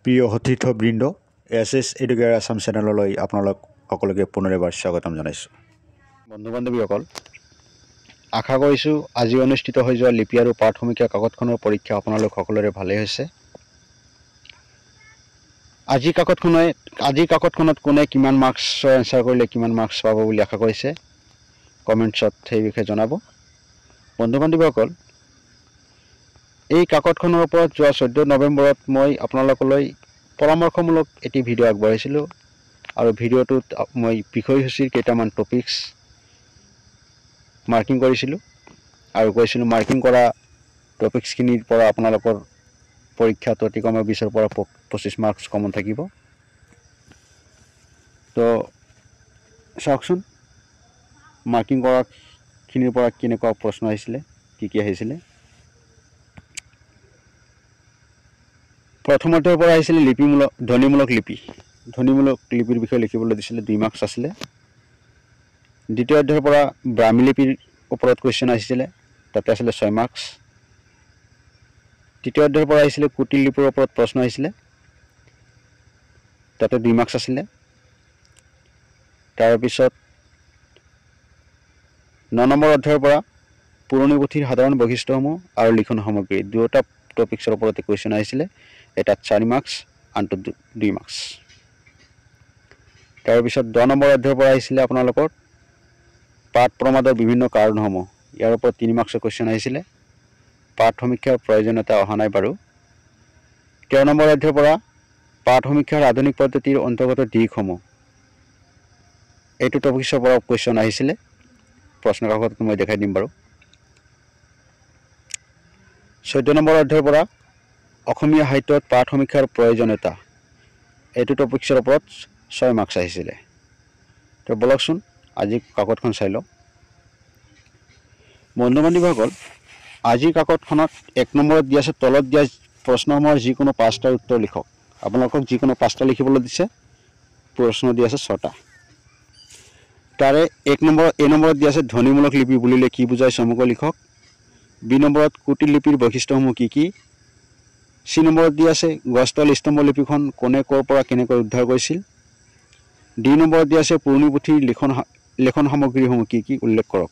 প্ৰিয় সতীৰ্থবৃন্দ S Educare Assam চেনেললৈ আপোনালোক সকলোকে পুনৰবাৰ স্বাগতম জনাইছোঁ। বন্ধু বান্ধৱীসকল, আশা কৰিছোঁ আজি অনুষ্ঠিত হৈ যোৱা লিপি আৰু পাঠ সমীক্ষা কাকতখনৰ পৰীক্ষা আপোনালোক সকলোৰে ভালেই হৈছে। আজিৰ কাকতখনত কোনে কিমান মাৰ্কছৰ এনচাৰ কৰিলে কিমান মাৰ্কছ পাব বুলি আশা কৰিছে কমেণ্টছত সেই বিষয়ে জনাব। বন্ধু বান্ধৱীসকল, এই কাকতখনৰ ওপৰত যোৱা 14 নৱেম্বৰত মই আপোনালোকলৈ পৰামৰ্শমূলক এটি ভিডিঅ' আগবঢ়াইছিলোঁ আৰু ভিডিঅ'টোত মই বিষয়সূচীৰ কেইটামান টপিকছ মাৰ্কিং কৰিছিলোঁ আৰু কৈছিলোঁ মাৰ্কিং কৰা টপিকছখিনিৰ পৰা আপোনালোকৰ পৰীক্ষাত অতি কমেও 20ৰ পৰা 25 মাৰ্কছ কমন থাকিব। তো চাওকচোন মাৰ্কিং কৰাখিনিৰ পৰা কেনেকুৱা প্ৰশ্ন আহিছিলে, কি আহিছিলে। প্ৰথম অধ্যায়ৰ পৰা আহিছিলে ধ্বনিমূলক লিপি। ধ্বনিমূলক লিপিৰ বিষয়ে লিখিবলৈ দিছিলে, 2 মাৰ্কছ আছিলে। দ্বিতীয় অধ্যায়ৰ পৰা ব্ৰাহ্মী লিপিৰ ওপৰত কুৱেশ্যন আহিছিলে, তাতে আছিলে 6 মাৰ্কছ। তৃতীয় অধ্যায়ৰ পৰা আহিছিলে কুটিল লিপিৰ ওপৰত প্ৰশ্ন আহিছিলে, তাতে 2 মাৰ্কছ আছিলে। তাৰপিছত 9 নম্বৰ অধ্যায়ৰ পৰা পুৰণি পুথিৰ সাধাৰণ বৈশিষ্ট্যসমূহ আৰু লিখন সামগ্ৰী, দুয়োটা টপিকছৰ ওপৰতে কুৱেশ্যন আহিছিলে। এটাত 4 মাৰ্কছ, আনটোত 2 মাৰ্কছ। তাৰপিছত 10 নম্বৰ অধ্যায়ৰ পৰা আহিছিলে আপোনালোকৰ পাঠ প্ৰমাদৰ বিভিন্ন কাৰণসমূহ, ইয়াৰ ওপৰত 3 মাৰ্কছৰ কুৱেশ্যন আহিছিলে। পাঠ সমীক্ষাৰ প্ৰয়োজনীয়তা অহা নাই বাৰু। 13 নম্বৰ অধ্যায়ৰ পৰা পাঠ সমীক্ষাৰ আধুনিক পদ্ধতিৰ অন্তৰ্গত দিশসমূহ, এইটো টপিকছৰ পৰা কুৱেশ্যন আহিছিলে। প্ৰশ্ন কাকতত মই দেখাই দিম বাৰু। 14 নম্বৰ অধ্যায়ৰ পৰা অসমীয়া সাহিত্যত পাঠ সমীক্ষাৰ প্ৰয়োজনীয়তা, এইটো টপিকছৰ ওপৰত 6 মাৰ্কছ আহিছিলে। তো বলকচোন আজি কাকতখন চাই লওঁ। বন্ধু বান্ধৱীসকল, আজিৰ কাকতখনত 1 নম্বৰত দিয়া আছে তলত দিয়া প্ৰশ্নসমূহৰ যিকোনো 5টাৰ উত্তৰ লিখক। আপোনালোকক যিকোনো 5টা লিখিবলৈ দিছে, প্ৰশ্ন দিয়া আছে 6টা। তাৰে এ নম্বৰত দিয়া আছে ধ্বনিমূলক লিপি বুলিলে কি বুজায় চমুকৈ লিখক। বি নম্বৰত কুটিল লিপিৰ বৈশিষ্ট্যসমূহ কি কি। চি নম্বৰত দিয়া আছে গছতল স্তম্ভ লিপিখন কোনে ক'ৰ পৰা কেনেকৈ উদ্ধাৰ কৰিছিল। ডি নম্বৰত দিয়া আছে পুৰণি পুথিৰ লেখন সামগ্ৰীসমূহ কি কি উল্লেখ কৰক।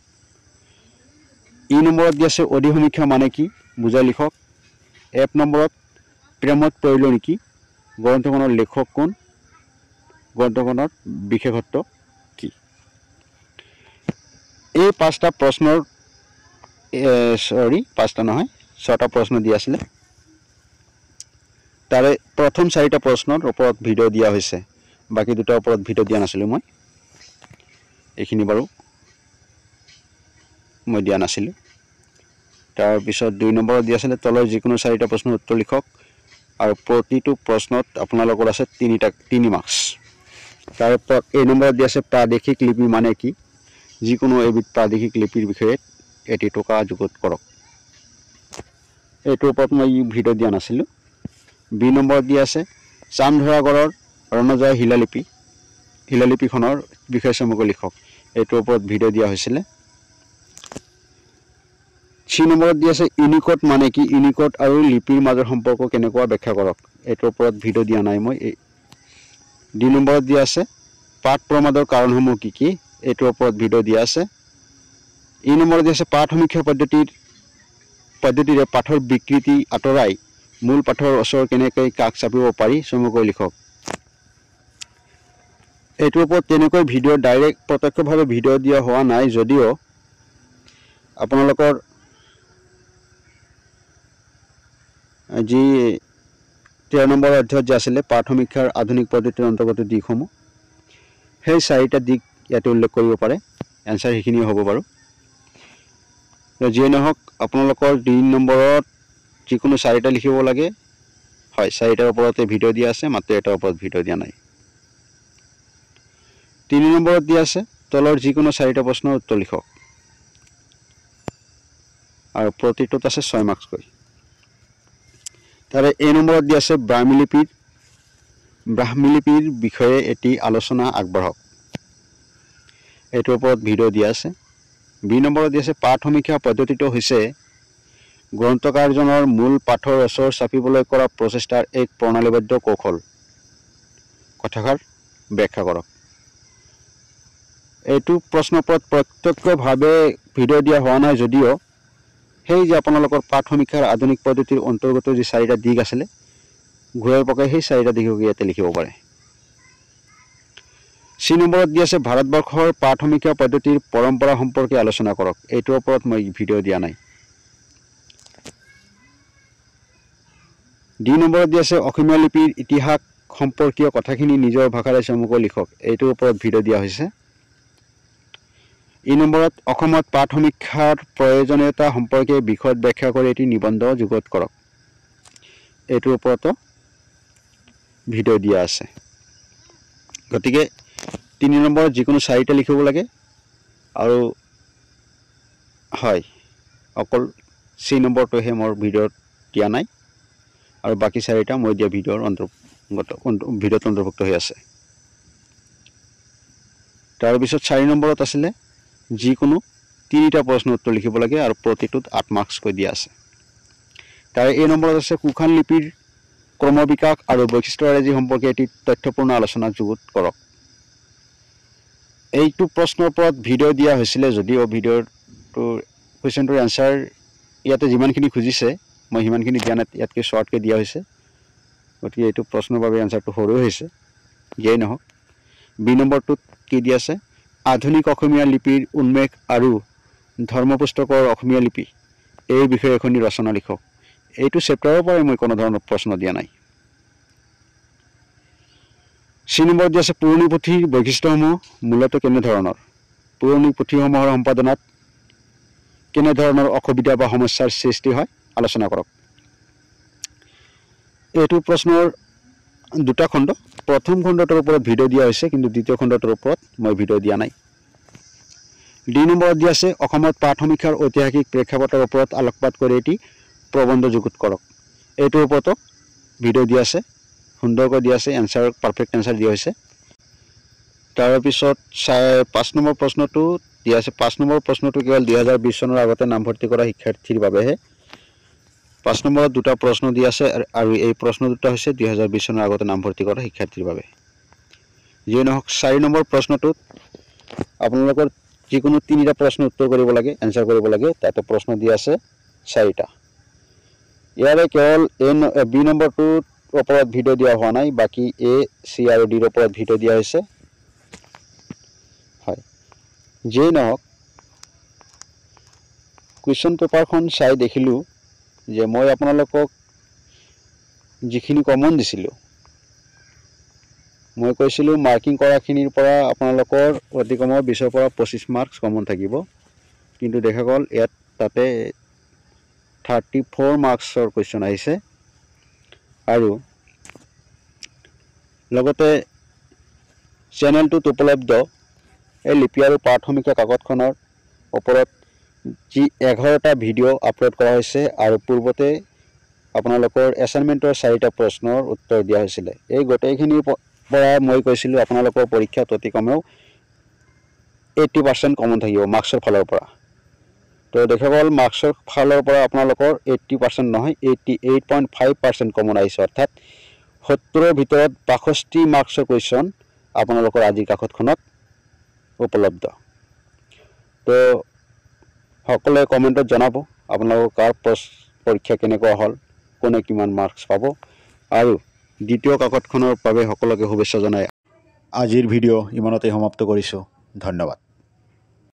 ই নম্বৰত দিয়া আছে অধিসমীক্ষা মানে কি বুজাই লিখক। এফ নম্বৰত প্ৰেমত পৰিল নেকি, গ্ৰন্থখনৰ লেখক কোন, গ্ৰন্থখনৰ বিশেষত্ব কি। এই 5টা প্ৰশ্নৰ 6টা প্ৰশ্ন দিয়া আছিলে। তাৰে প্ৰথম 4টা প্ৰশ্নৰ ওপৰত ভিডিঅ' দিয়া হৈছে, বাকী 2টাৰ ওপৰত ভিডিঅ' দিয়া নাছিলোঁ মই। এইখিনি বাৰু মই দিয়া নাছিলোঁ। তাৰপিছত 2 নম্বৰত দিয়া আছিলে তলৰ যিকোনো 4টা প্ৰশ্নৰ উত্তৰ লিখক আৰু প্ৰতিটো প্ৰশ্নত আপোনালোকৰ আছে 3 মাৰ্কছ। তাৰপৰা এই নম্বৰত দিয়া আছে প্ৰাদেশিক লিপি মানে কি, যিকোনো এবিধ প্ৰাদেশিক লিপিৰ বিষয়ে এটি টকা যুগুত কৰক। এইটোৰ ওপৰত মই ভিডিঅ' দিয়া নাছিলোঁ। বি নম্বৰত দিয়া আছে চামধৰাগড়ৰ ৰণজয় শিলালিপিখনৰ বিষয়ে চমুকৈ লিখক। এইটোৰ ওপৰত ভিডিঅ' দিয়া হৈছিলে। চি নম্বৰত দিয়া আছে ইউনিকোড মানে কি, ইউনিকোড আৰু লিপিৰ মাজৰ সম্পৰ্ক কেনেকুৱা ব্যাখ্যা কৰক। এইটোৰ ওপৰত ভিডিঅ' দিয়া নাই মই। ডি নম্বৰত দিয়া আছে পাঠ প্ৰমাদৰ কাৰণসমূহ কি কি, এইটোৰ ওপৰত ভিডিঅ' দিয়া আছে। ই নম্বৰত দিয়া আছে পাঠ সমীক্ষা পদ্ধতিৰে পাঠৰ বিকৃতি আঁতৰাই মূল পাঠৰ ওচৰ কেনেকৈ কাষ চাপিব পাৰি চমুকৈ লিখক। এইটোৰ ওপৰত তেনেকৈ ভিডিঅ' ডাইৰেক্ট প্ৰত্যক্ষভাৱে ভিডিঅ' দিয়া হোৱা নাই, যদিও আপোনালোকৰ যি 13 নম্বৰ অধ্যায়ত যে আছিলে পাঠ সমীক্ষাৰ আধুনিক পদ্ধতিৰ অন্তৰ্গত দিশসমূহ, সেই 4টা দিশ ইয়াতে উল্লেখ কৰিব পাৰে। এনচাৰ সেইখিনিও হ'ব বাৰু। যিয়ে নহওক আপোনালোকৰ 2 নম্বৰত যিকোনো 4টা লিখিব লাগে। হয়, 4টাৰ ওপৰতে ভিডিঅ' দিয়া আছে, মাত্ৰ এটাৰ ওপৰত ভিডিঅ' দিয়া নাই। 3 নম্বৰত দিয়া আছে তলৰ যিকোনো 4টা প্ৰশ্নৰ উত্তৰ লিখক আৰু প্ৰতিটোত আছে 6 মাৰ্কছকৈ। তাৰে এই নম্বৰত দিয়া আছে ব্ৰাহ্মী লিপিৰ বিষয়ে এটি আলোচনা আগবঢ়াওক। এইটোৰ ওপৰত ভিডিঅ' দিয়া আছে। বি নম্বৰত দিয়া আছে পাঠ সমীক্ষা পদ্ধতিটো হৈছে গ্ৰন্থকাৰজনৰ মূল পাঠৰ ওচৰ চাপিবলৈ কৰা প্ৰচেষ্টাৰ এক প্ৰণালীবদ্ধ কৌশল। কথাষাৰ ব্যাখ্যা কৰক। এইটো প্ৰশ্নৰ ওপৰত প্ৰত্যক্ষভাৱে ভিডিঅ' দিয়া হোৱা নাই যদিও সেই যে আপোনালোকৰ পাঠ সমীক্ষাৰ আধুনিক পদ্ধতিৰ অন্তৰ্গত যি 4টা দিশ আছিলে ঘূৰাই পকাই সেই 4টা দিশক ইয়াতে লিখিব পাৰে। C নম্বৰত দি আছে ভাৰতবৰ্ষৰ পাঠ সমীক্ষা পদ্ধতিৰ পৰম্পৰা সম্পৰ্কে আলোচনা কৰক। এইটোৰ ওপৰত মই ভিডিঅ' দিয়া নাই। D নম্বৰত দি আছে অসমীয়া লিপিৰ ইতিহাস সম্পৰ্কীয় কথাখিনি নিজৰ ভাষাৰে চমুকৈ লিখক। এইটোৰ ওপৰত ভিডিঅ' দিয়া হৈছে। E নম্বৰত অসমত পাঠ সমীক্ষাৰ প্ৰয়োজনীয়তা সম্পৰ্কে বিশদ ব্যাখ্যা কৰি এটি নিবন্ধ যুগত কৰক। এইটোৰ ওপৰতো ভিডিঅ' দিয়া আছে। গতিকে 3 নম্বৰত যিকোনো 4টা লিখিব লাগে আৰু হয় অকল C নম্বৰটোহে মোৰ ভিডিঅ'ত দিয়া নাই আৰু বাকি 4টা মই দিয়া ভিডিঅ'ৰ ভিডিঅ'ত অন্তৰ্ভুক্ত হৈ আছে। তাৰপিছত 4 নম্বৰত আছিলে যিকোনো 3টা প্ৰশ্ন উত্তৰ লিখিব লাগে আৰু প্ৰতিটোত 8 মাৰ্কছ কৈ দিয়া আছে। তাৰ A নম্বৰত আছে কুখান লিপিৰ ক্ৰমবিকাশ আৰু বৈশিষ্ট্যৰাজি সম্পৰ্কে এটি তথ্যপূৰ্ণ আলোচনা যুগুত কৰক। এইটো প্ৰশ্নৰ ওপৰত ভিডিঅ' দিয়া হৈছিলে যদিও ভিডিঅ'টোৰ কুৱেশ্যনটোৰ এনসাৰ ইয়াতে যিমানখিনি খুজিছে মই সিমানখিনি দিয়া নাই, ইয়াতকৈ শ্বৰ্টকৈ দিয়া হৈছে। গতিকে এইটো প্ৰশ্নৰ বাবে এনসাৰটো সৰু হৈছে। যিয়েই নহওক B নম্বৰটোত কি দিয়া আছে আধুনিক অসমীয়া লিপিৰ উন্মেষ আৰু ধৰ্মপুস্তকৰ অসমীয়া লিপি এই বিষয়ে এখনি ৰচনা লিখক। এইটো চেপ্টাৰৰ পৰাই মই কোনো ধৰণৰ প্ৰশ্ন দিয়া নাই। C নম্বৰত দিয়া আছে পুৰণি পুথিৰ বৈশিষ্ট্যসমূহ মূলতঃ কেনেধৰণৰ। পুৰণি পুথিসমূহৰ সম্পাদনাত কেনেধৰণৰ অসুবিধা বা সমস্যাৰ সৃষ্টি হয় আলোচনা কৰক। এইটো প্ৰশ্নৰ 2টা খণ্ড। প্ৰথম খণ্ডটোৰ ওপৰত ভিডিঅ' দিয়া হৈছে কিন্তু দ্বিতীয় খণ্ডটোৰ ওপৰত মই ভিডিঅ' দিয়া নাই। D নম্বৰত দিয়া আছে অসমত পাঠ সমীক্ষাৰ ঐতিহাসিক প্ৰেক্ষাপটৰ ওপৰত আলোকপাত কৰি এটি প্ৰবন্ধ যুগুত কৰক। এইটোৰ ওপৰতো ভিডিঅ' দিয়া আছে, সুন্দৰকৈ দিয়া আছে, এনসাৰ পাৰফেক্ট এনসাৰ দিয়া হৈছে। তাৰপিছত 5 নম্বৰ প্ৰশ্নটো দিয়া আছে। 5 নম্বৰ প্ৰশ্নটো কেৱল 2020 চনৰ আগতে নামভৰ্তি কৰা শিক্ষাৰ্থীৰ বাবেহে। 5 নম্বৰত 2টা প্ৰশ্ন দিয়া আছে আৰু এই প্ৰশ্ন 2টা হৈছে 2020 চনৰ আগতে নামভৰ্তি কৰা শিক্ষাৰ্থীৰ বাবে। যিয়ে নহওক 4 নম্বৰ প্ৰশ্নটোত আপোনালোকৰ যিকোনো 3টা প্ৰশ্ন উত্তৰ কৰিব লাগে, এনসাৰ কৰিব লাগে। তাতে প্ৰশ্ন দিয়া আছে 4টা। ইয়াৰে কেৱল B নম্বৰটোৰ ওপৰত ভিডিঅ' দিয়া হোৱা নাই, বাকি A, C আৰু Dৰ ওপৰত ভিডিঅ' দিয়া হৈছে। হয় যিয়েই নহওক কুৱেশ্যন পেপাৰখন চাই দেখিলোঁ যে মই আপোনালোকক যিখিনি কমন দিছিলোঁ মই কৈছিলোঁ মাৰ্কিং কৰাখিনিৰ পৰা আপোনালোকৰ অতি কমেও 20ৰ পৰা 25 মাৰ্কছ কমন থাকিব, কিন্তু দেখা গ'ল ইয়াত তাতে 34 মাৰ্কছৰ কুৱেশ্যন আহিছে। আৰু লগতে চেনেলটোত উপলব্ধ এই লিপি আৰু পাঠ সমীক্ষা কাকতখনৰ ওপৰত যি 11টা ভিডিঅ' আপলোড কৰা হৈছে আৰু পূৰ্বতে আপোনালোকৰ এছাইনমেণ্টৰ 4টা প্ৰশ্নৰ উত্তৰ দিয়া হৈছিলে। এই গোটেইখিনিৰ পৰা মই কৈছিলোঁ আপোনালোকৰ পৰীক্ষাত অতি কমেও 80% কমন থাকিব মাৰ্কছৰ ফালৰ পৰা। তো দেখা গ'ল মাৰ্কছৰ ফালৰ পৰা আপোনালোকৰ 80% নহয় 88.5% কমন আহিছে, অৰ্থাৎ 70ৰ ভিতৰত 62 মাৰ্কছৰ কুৱেশ্যন আপোনালোকৰ আজিৰ কাকতখনত উপলব্ধ। তো সকলোৱে কমেণ্টত জনাব আপোনালোকৰ কাৰ পৰীক্ষা কেনেকুৱা হ'ল, কোনে কিমান মাৰ্কছ পাব। আৰু দ্বিতীয় কাকতখনৰ বাবে সকলোকে শুভেচ্ছা জনাই আজিৰ ভিডিঅ' ইমানতে সমাপ্ত কৰিছোঁ। ধন্যবাদ।